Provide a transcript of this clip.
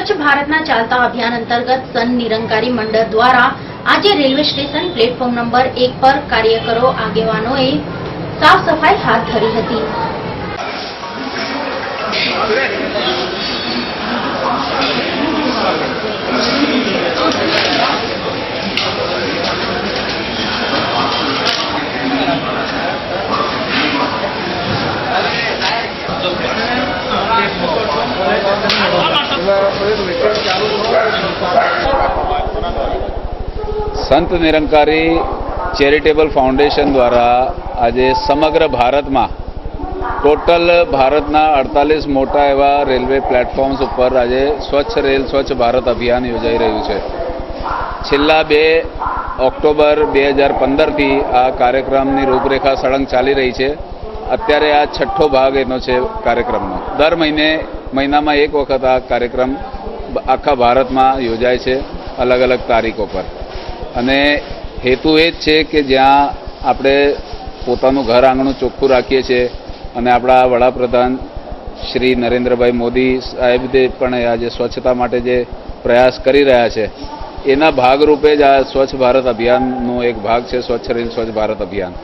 સ્વચ્છ ભારતના ચાલતા અભિયાન અંતર્ગત સન નિરંકારી મંડળ દ્વારા આજે રેલવે સ્ટેશન પ્લેટફોર્મ નંબર 1 પર કાર્યકરો આગેવાનોએ સાફ સફાઈ હાથ ધરી હતી. સંત નિરંકારી ચેરિટેબલ ફાઉન્ડેશન દ્વારા આજે સમગ્ર ભારતમાં ટોટલ ભારતના 48 મોટા એવા રેલવે પ્લેટફોર્મ્સ ઉપર આજે સ્વચ્છ રેલ સ્વચ્છ ભારત અભિયાન યોજાઈ રહ્યું છે. છેલ્લા 2 ઓક્ટોબર 2015થી આ કાર્યક્રમની રૂપરેખા સળંગ ચાલી રહી છે. અત્યારે આ 6ઠ્ઠો ભાગ એનો છે કાર્યક્રમનો. દર મહિનામાં એક વખત આ કાર્યક્રમ આખા ભારતમાં યોજાય છે, અલગ અલગ તારીખો પર. અને હેતુ એ જ છે કે જ્યાં આપણે પોતાનું ઘર આંગણું ચોખ્ખું રાખીએ છીએ અને આપણા વડાપ્રધાન શ્રી નરેન્દ્રભાઈ મોદી સાહેબ પણ આજે સ્વચ્છતા માટે જે પ્રયાસ કરી રહ્યા છે એના ભાગરૂપે જ આ સ્વચ્છ ભારત અભિયાનનો એક ભાગ છે સ્વચ્છ રેલ સ્વચ્છ ભારત અભિયાન.